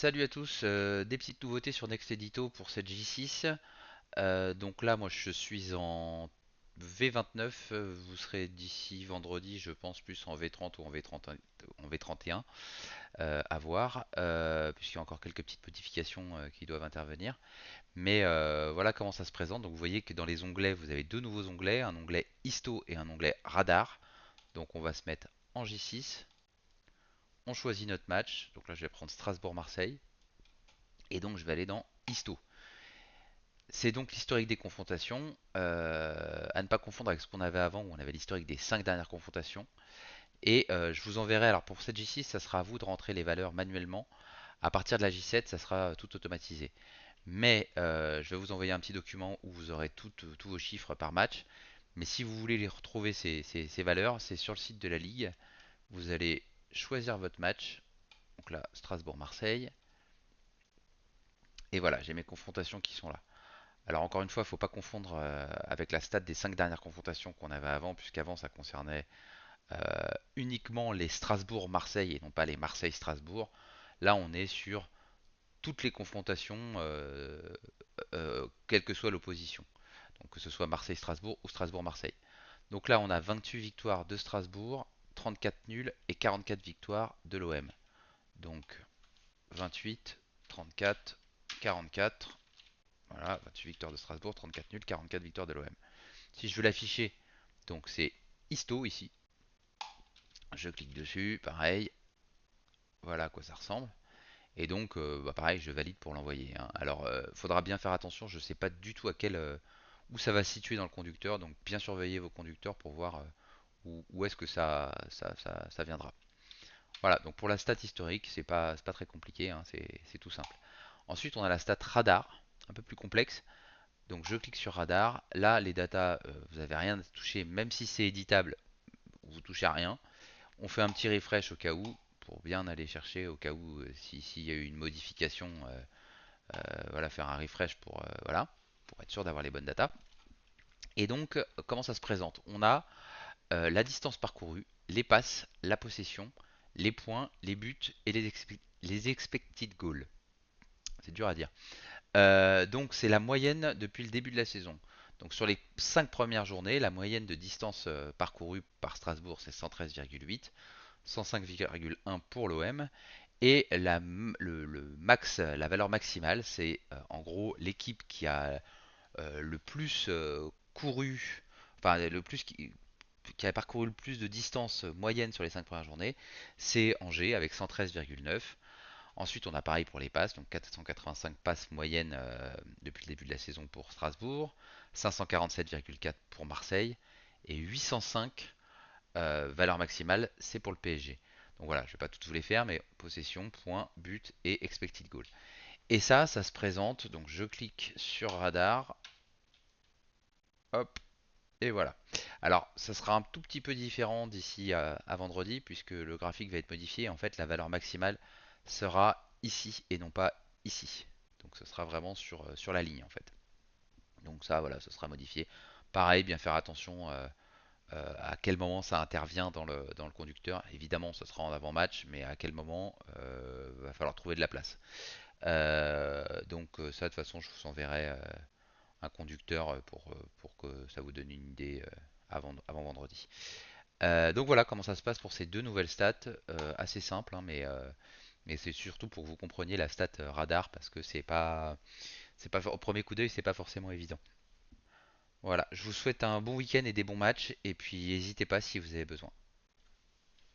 Salut à tous, des petites nouveautés sur Next Edito pour cette J6. Donc là, moi je suis en V29, vous serez d'ici vendredi, je pense plus en V30 ou en V31, à voir, puisqu'il y a encore quelques petites modifications qui doivent intervenir. Mais voilà comment ça se présente. Donc vous voyez que dans les onglets, vous avez deux nouveaux onglets, un onglet Histo et un onglet Radar. Donc on va se mettre en J6, on choisit notre match. Donc là je vais prendre Strasbourg-Marseille. Et donc je vais aller dans Histo. C'est donc l'historique des confrontations, à ne pas confondre avec ce qu'on avait avant où on avait l'historique des 5 dernières confrontations. Et je vous enverrai, alors pour cette J6, ça sera à vous de rentrer les valeurs manuellement. À partir de la J7, ça sera tout automatisé. Mais je vais vous envoyer un petit document où vous aurez tous vos chiffres par match. Mais si vous voulez les retrouver, ces valeurs, c'est sur le site de la Ligue. Vous allez choisir votre match. Donc là, Strasbourg-Marseille. Et voilà, j'ai mes confrontations qui sont là. Alors encore une fois, il ne faut pas confondre avec la stat des 5 dernières confrontations qu'on avait avant, puisqu'avant ça concernait euh, uniquement les Strasbourg-Marseille et non pas les Marseille-Strasbourg. Là, on est sur toutes les confrontations, quelle que soit l'opposition. Donc que ce soit Marseille-Strasbourg ou Strasbourg-Marseille. Donc là, on a 28 victoires de Strasbourg, 34 nuls et 44 victoires de l'OM. Donc 28, 34, 44. Voilà, 28 victoires de Strasbourg, 34 nuls, 44 victoires de l'OM. Si je veux l'afficher, donc c'est Histo ici. Je clique dessus, pareil. Voilà à quoi ça ressemble. Et donc, pareil, je valide pour l'envoyer, hein. Alors, faudra bien faire attention. Je ne sais pas du tout où ça va se situer dans le conducteur. Donc, bien surveiller vos conducteurs pour voir où est-ce que ça viendra. Voilà. Donc, pour la stat historique, c'est pas très compliqué, hein, c'est tout simple. Ensuite, on a la stat radar, un peu plus complexe. Donc, je clique sur radar. Là, les datas, vous n'avez rien à toucher, même si c'est éditable. Vous touchez à rien. On fait un petit refresh au cas où, pour bien aller chercher au cas où s'il y a eu une modification, voilà, faire un refresh voilà, pour être sûr d'avoir les bonnes datas. Et donc, comment ça se présente? On a la distance parcourue, les passes, la possession, les points, les buts et les expected goals. C'est dur à dire. Donc c'est la moyenne depuis le début de la saison. Donc sur les 5 premières journées, la moyenne de distance parcourue par Strasbourg c'est 113,8, 105,1 pour l'OM. Et le max, la valeur maximale, c'est en gros l'équipe qui a le plus couru, enfin qui a parcouru le plus de distance moyenne sur les 5 premières journées, c'est Angers avec 113,9. Ensuite, on a pareil pour les passes, donc 485 passes moyennes depuis le début de la saison pour Strasbourg, 547,4 pour Marseille et 805 valeur maximale, c'est pour le PSG. Donc voilà, je ne vais pas toutes vous les faire, mais possession, points, but et expected goal. Et ça se présente, donc je clique sur radar, hop, et voilà. Alors, ça sera un tout petit peu différent d'ici à vendredi, puisque le graphique va être modifié. En fait, la valeur maximale sera ici et non pas ici. Donc, ce sera vraiment sur la ligne, en fait. Donc ça, voilà, ce sera modifié. Pareil, bien faire attention à quel moment ça intervient dans le conducteur. Évidemment, ce sera en avant-match, mais à quel moment va falloir trouver de la place. Ça, de toute façon, je vous enverrai un conducteur pour que ça vous donne une idée avant vendredi. Donc voilà comment ça se passe pour ces deux nouvelles stats, assez simples, hein, mais c'est surtout pour que vous compreniez la stat radar parce que c'est pas au premier coup d'œil, c'est pas forcément évident. Voilà, je vous souhaite un bon week-end et des bons matchs, et puis n'hésitez pas si vous avez besoin.